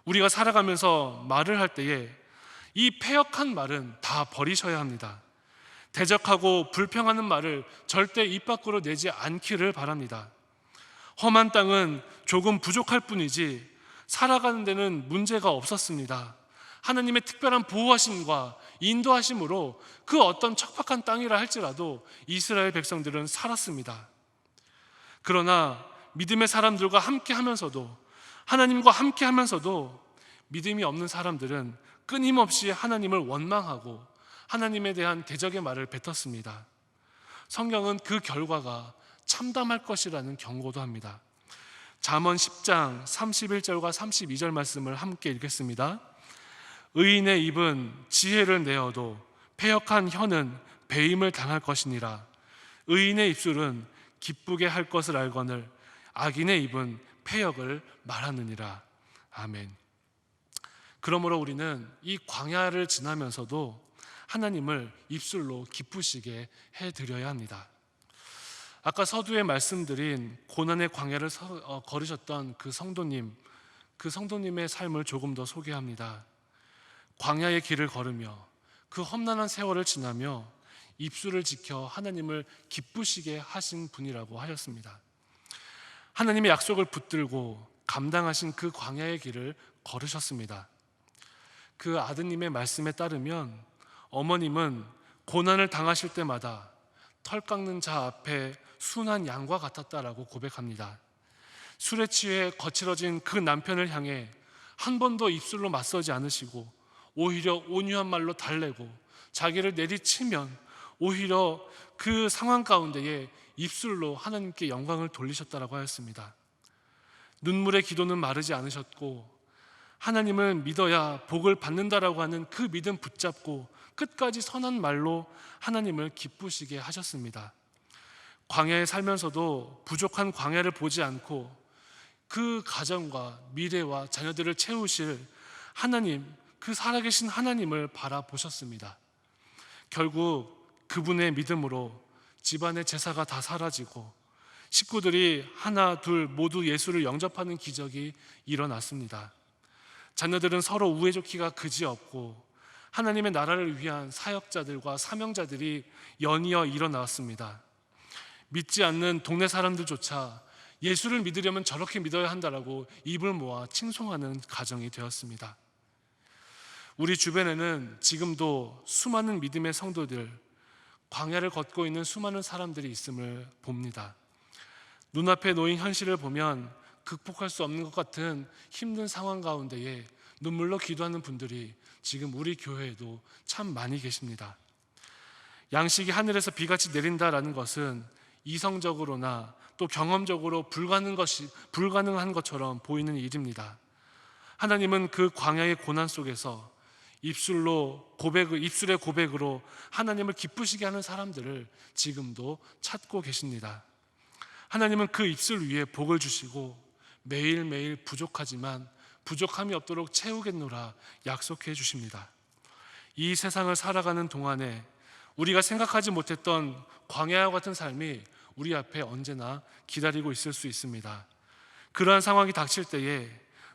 A: 우리가 살아가면서 말을 할 때에 이 패역한 말은 다 버리셔야 합니다. 대적하고 불평하는 말을 절대 입 밖으로 내지 않기를 바랍니다. 험한 땅은 조금 부족할 뿐이지 살아가는 데는 문제가 없었습니다. 하나님의 특별한 보호하심과 인도하심으로 그 어떤 척박한 땅이라 할지라도 이스라엘 백성들은 살았습니다. 그러나 믿음의 사람들과 함께 하면서도, 하나님과 함께 하면서도 믿음이 없는 사람들은 끊임없이 하나님을 원망하고 하나님에 대한 대적의 말을 뱉었습니다. 성경은 그 결과가 참담할 것이라는 경고도 합니다. 잠언 10장 31절과 32절 말씀을 함께 읽겠습니다. 의인의 입은 지혜를 내어도 패역한 혀는 배임을 당할 것이니라. 의인의 입술은 기쁘게 할 것을 알거늘 악인의 입은 패역을 말하느니라. 아멘. 그러므로 우리는 이 광야를 지나면서도 하나님을 입술로 기쁘시게 해드려야 합니다. 아까 서두에 말씀드린 고난의 광야를 걸으셨던 그 성도님의 삶을 조금 더 소개합니다. 광야의 길을 걸으며 그 험난한 세월을 지나며 입술을 지켜 하나님을 기쁘시게 하신 분이라고 하셨습니다. 하나님의 약속을 붙들고 감당하신 그 광야의 길을 걸으셨습니다. 그 아드님의 말씀에 따르면 어머님은 고난을 당하실 때마다 털 깎는 자 앞에 순한 양과 같았다라고 고백합니다. 술에 취해 거칠어진 그 남편을 향해 한 번도 입술로 맞서지 않으시고 오히려 온유한 말로 달래고 자기를 내리치면 오히려 그 상황 가운데에 입술로 하나님께 영광을 돌리셨다라고 하였습니다. 눈물의 기도는 마르지 않으셨고 하나님을 믿어야 복을 받는다라고 하는 그 믿음 붙잡고 끝까지 선한 말로 하나님을 기쁘시게 하셨습니다. 광야에 살면서도 부족한 광야를 보지 않고 그 가정과 미래와 자녀들을 채우실 하나님, 그 살아계신 하나님을 바라보셨습니다. 결국 그분의 믿음으로 집안의 제사가 다 사라지고 식구들이 하나 둘 모두 예수를 영접하는 기적이 일어났습니다. 자녀들은 서로 우애좋기가 그지없고 하나님의 나라를 위한 사역자들과 사명자들이 연이어 일어났습니다. 믿지 않는 동네 사람들조차 예수를 믿으려면 저렇게 믿어야 한다라고 입을 모아 칭송하는 가정이 되었습니다. 우리 주변에는 지금도 수많은 믿음의 성도들, 광야를 걷고 있는 수많은 사람들이 있음을 봅니다. 눈앞에 놓인 현실을 보면 극복할 수 없는 것 같은 힘든 상황 가운데에 눈물로 기도하는 분들이 지금 우리 교회에도 참 많이 계십니다. 양식이 하늘에서 비같이 내린다라는 것은 이성적으로나 또 경험적으로 불가능한 것처럼 보이는 일입니다. 하나님은 그 광야의 고난 속에서 입술의 고백으로 하나님을 기쁘시게 하는 사람들을 지금도 찾고 계십니다. 하나님은 그 입술 위에 복을 주시고 매일매일 부족하지만 부족함이 없도록 채우겠노라 약속해 주십니다. 이 세상을 살아가는 동안에 우리가 생각하지 못했던 광야와 같은 삶이 우리 앞에 언제나 기다리고 있을 수 있습니다. 그러한 상황이 닥칠 때에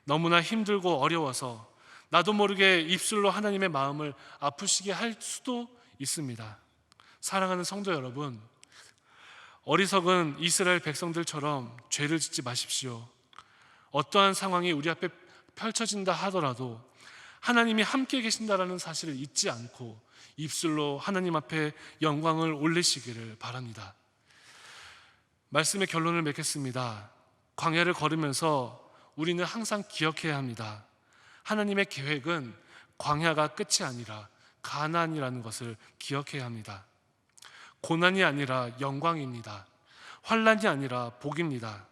A: 너무나 힘들고 어려워서 나도 모르게 입술로 하나님의 마음을 아프시게 할 수도 있습니다. 사랑하는 성도 여러분, 어리석은 이스라엘 백성들처럼 죄를 짓지 마십시오. 어떠한 상황이 우리 앞에 펼쳐진다 하더라도 하나님이 함께 계신다라는 사실을 잊지 않고 입술로 하나님 앞에 영광을 올리시기를 바랍니다. 말씀의 결론을 맺겠습니다. 광야를 걸으면서 우리는 항상 기억해야 합니다. 하나님의 계획은 광야가 끝이 아니라 가난이라는 것을 기억해야 합니다. 고난이 아니라 영광입니다. 환난이 아니라 복입니다.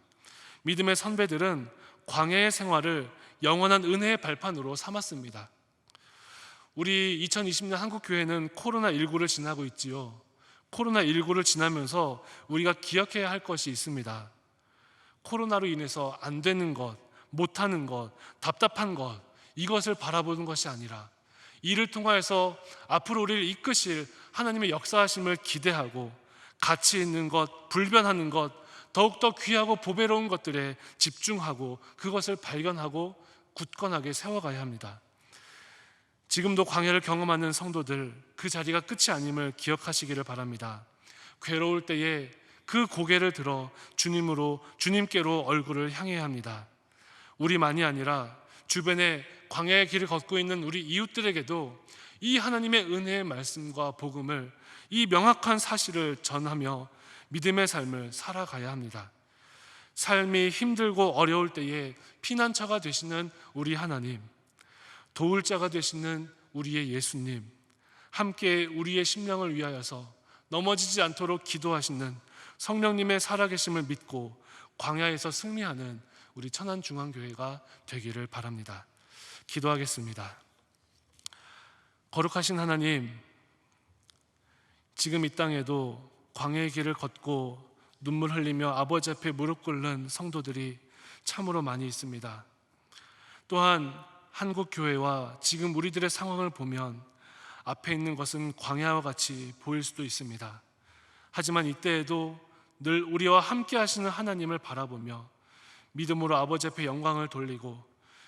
A: 믿음의 선배들은 광야의 생활을 영원한 은혜의 발판으로 삼았습니다. 우리 2020년 한국교회는 코로나19를 지나고 있지요. 코로나19를 지나면서 우리가 기억해야 할 것이 있습니다. 코로나로 인해서 안 되는 것, 못하는 것, 답답한 것, 이것을 바라보는 것이 아니라 이를 통하여서 앞으로 우리를 이끄실 하나님의 역사하심을 기대하고 가치 있는 것, 불변하는 것, 더욱더 귀하고 보배로운 것들에 집중하고 그것을 발견하고 굳건하게 세워가야 합니다. 지금도 광야를 경험하는 성도들, 그 자리가 끝이 아님을 기억하시기를 바랍니다. 괴로울 때에 그 고개를 들어 주님께로 얼굴을 향해야 합니다. 우리만이 아니라 주변에 광야의 길을 걷고 있는 우리 이웃들에게도 이 하나님의 은혜의 말씀과 복음을, 이 명확한 사실을 전하며 믿음의 삶을 살아가야 합니다. 삶이 힘들고 어려울 때에 피난처가 되시는 우리 하나님, 도울 자가 되시는 우리의 예수님, 함께 우리의 심령을 위하여서 넘어지지 않도록 기도하시는 성령님의 살아계심을 믿고 광야에서 승리하는 우리 천안중앙교회가 되기를 바랍니다. 기도하겠습니다. 거룩하신 하나님, 지금 이 땅에도 광야의 길을 걷고 눈물 흘리며 아버지 앞에 무릎 꿇는 성도들이 참으로 많이 있습니다. 또한 한국교회와 지금 우리들의 상황을 보면 앞에 있는 것은 광야와 같이 보일 수도 있습니다. 하지만 이때에도 늘 우리와 함께 하시는 하나님을 바라보며 믿음으로 아버지 앞에 영광을 돌리고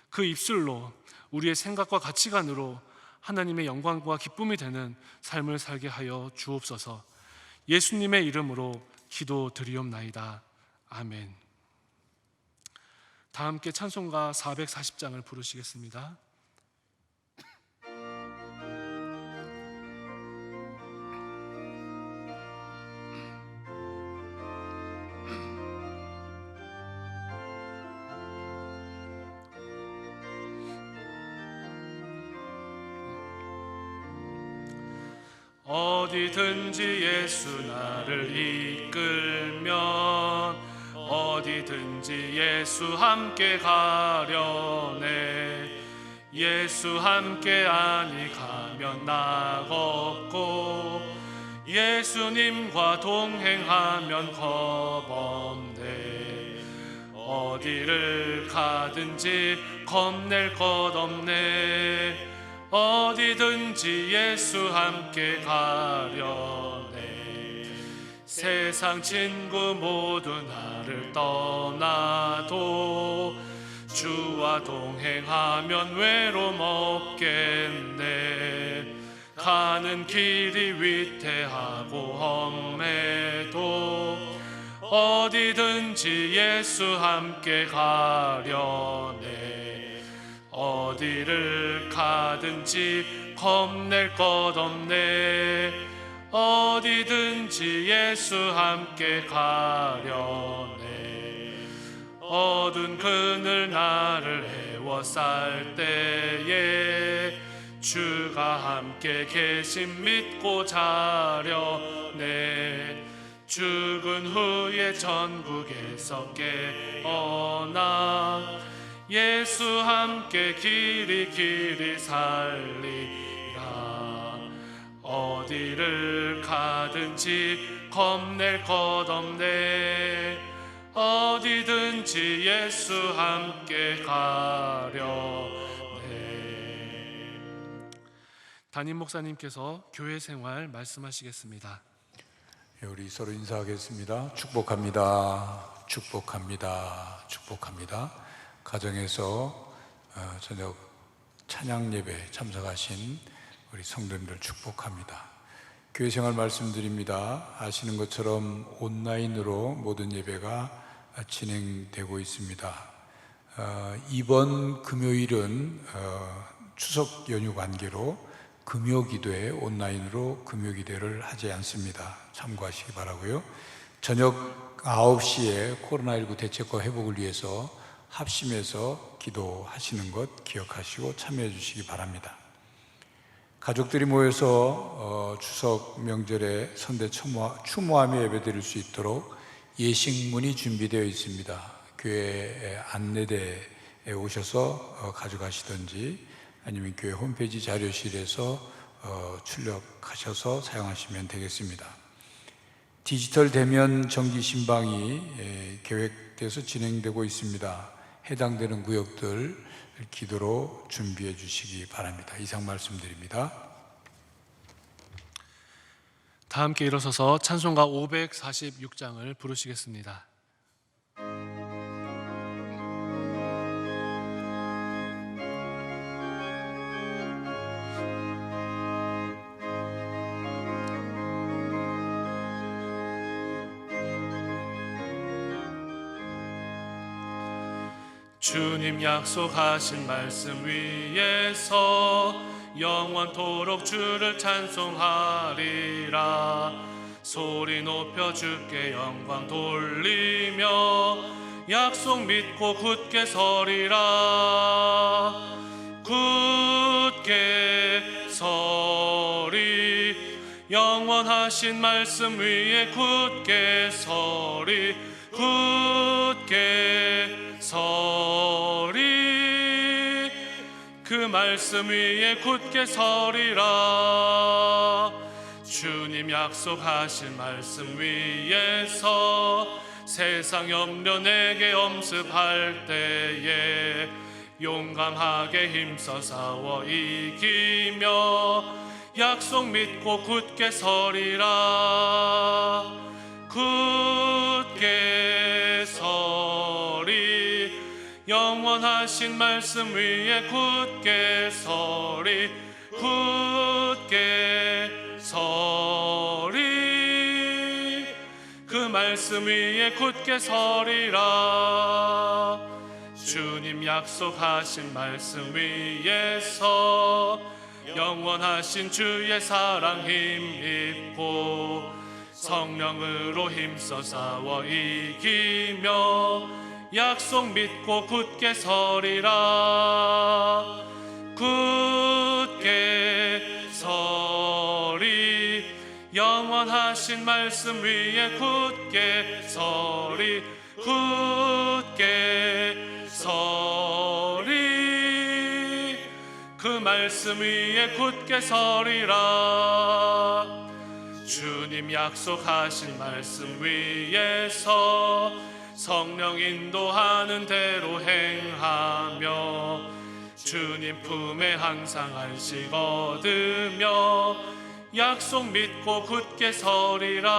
A: 그 입술로 우리의 생각과 가치관으로 하나님의 영광과 기쁨이 되는 삶을 살게 하여 주옵소서. 예수님의 이름으로 기도드리옵나이다. 아멘. 다 함께 찬송가 440장을 부르시겠습니다. 어디든지 예수 나를 이끌면 어디든지 예수 함께 가려네. 예수 함께 아니 가면 나 없고 예수님과 동행하면 겁없네. 어디를 가든지 겁낼 것 없네. 어디든지 예수 함께 가려네. 세상 친구 모두 나를 떠나도 주와 동행하면 외로움 없겠네. 가는 길이 위태하고 험해도 어디든지 예수 함께 가려네. 어디를 가든지 겁낼 것 없네. 어디든지 예수 함께 가려네. 어두운 그늘 나를 애워쌀 때에 주가 함께 계심 믿고 자려네. 죽은 후에 천국에서 깨어나 예수 함께 길이 살리라. 어디를 가든지 겁낼 것 없네. 어디든지 예수 함께 가려네. 담임 목사님께서 교회 생활 말씀하시겠습니다.
D: 우리 서로 인사하겠습니다. 축복합니다. 축복합니다. 축복합니다. 가정에서 저녁 찬양 예배 참석하신 우리 성도님들 축복합니다. 교회 생활 말씀드립니다. 아시는 것처럼 온라인으로 모든 예배가 진행되고 있습니다. 이번 금요일은 추석 연휴 관계로 금요기도회 온라인으로 금요기도회를 하지 않습니다. 참고하시기 바라고요. 저녁 9시에 코로나19 대책과 회복을 위해서 합심해서 기도하시는 것 기억하시고 참여해 주시기 바랍니다. 가족들이 모여서 추석 명절에 선대 추모하며 예배드릴 수 있도록 예식문이 준비되어 있습니다. 교회 안내대에 오셔서 가져가시든지 아니면 교회 홈페이지 자료실에서 출력하셔서 사용하시면 되겠습니다. 디지털 대면 정기 신방이 계획돼서 진행되고 있습니다. 해당되는 구역들 기도로 준비해 주시기 바랍니다. 이상 말씀드립니다.
A: 다 함께 일어서서 찬송가 546장을 부르시겠습니다. 주님 약속하신 말씀 위에서 영원토록 주를 찬송하리라. 소리 높여 주께 영광 돌리며 약속 믿고 굳게 서리라. 굳게 서리 영원하신 말씀 위에 굳게 서리. 굳게 서리 그 말씀 위에 굳게 서리라. 주님 약속하신 말씀 위에서 세상 염려 내게 엄습할 때에 용감하게 힘써 싸워 이기며 약속 믿고 굳게 서리라. 굳게 서리 영원하신 말씀 위에 굳게 서리. 굳게 서리 그 말씀 위에 굳게 서리라. 주님 약속하신 말씀 위에서 영원하신 주의 사랑 힘입고 성령으로 힘써 싸워 이기며 약속 믿고 굳게 서리라. 굳게 서리 영원하신 말씀 위에 굳게 서리. 굳게 서리 그 말씀 위에 굳게 서리라. 주님 약속하신 말씀 위에서 성령 인도하는 대로 행하며 주님 품에 항상 안식 얻으며 약속 믿고 굳게 서리라.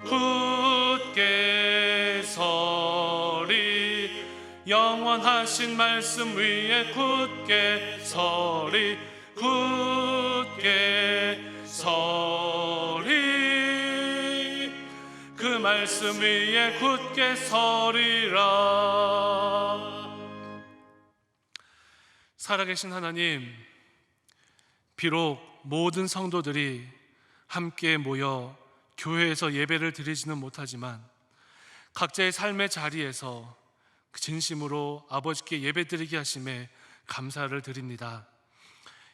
A: 굳게 서리 영원하신 말씀 위에 굳게 서리. 굳게 서리 그 말씀 위에 굳게 서리라. 살아계신 하나님, 비록 모든 성도들이 함께 모여 교회에서 예배를 드리지는 못하지만 각자의 삶의 자리에서 진심으로 아버지께 예배드리게 하심에 감사를 드립니다.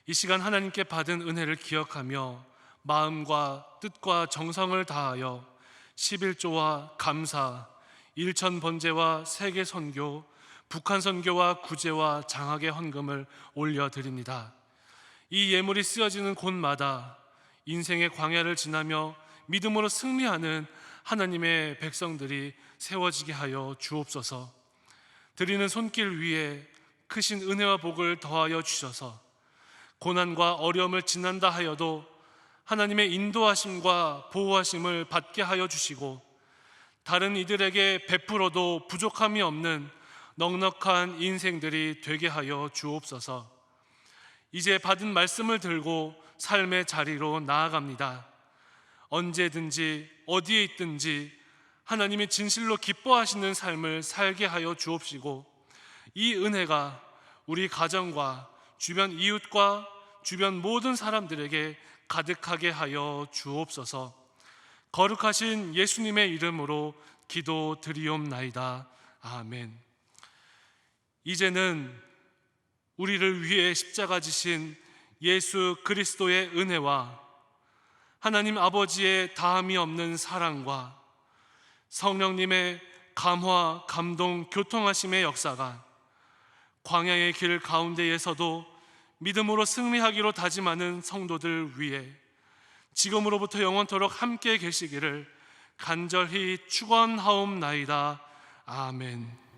A: 이 시간 하나님께 받은 은혜를 기억하며 마음과 뜻과 정성을 다하여 11조와 감사, 일천 번제와 세계 선교, 북한 선교와 구제와 장학의 헌금을 올려드립니다. 이 예물이 쓰여지는 곳마다 인생의 광야를 지나며 믿음으로 승리하는 하나님의 백성들이 세워지게 하여 주옵소서. 드리는 손길 위에 크신 은혜와 복을 더하여 주셔서 고난과 어려움을 지난다 하여도 하나님의 인도하심과 보호하심을 받게 하여 주시고 다른 이들에게 베풀어도 부족함이 없는 넉넉한 인생들이 되게 하여 주옵소서. 이제 받은 말씀을 들고 삶의 자리로 나아갑니다. 언제든지 어디에 있든지 하나님이 진실로 기뻐하시는 삶을 살게 하여 주옵시고 이 은혜가 우리 가정과 주변 이웃과 주변 모든 사람들에게 가득하게 하여 주옵소서. 거룩하신 예수님의 이름으로 기도드리옵나이다. 아멘. 이제는 우리를 위해 십자가 지신 예수 그리스도의 은혜와 하나님 아버지의 다함이 없는 사랑과 성령님의 감화, 감동, 교통하심의 역사가 광야의 길 가운데에서도 믿음으로 승리하기로 다짐하는 성도들 위해 지금으로부터 영원토록 함께 계시기를 간절히 축원하옵나이다. 아멘.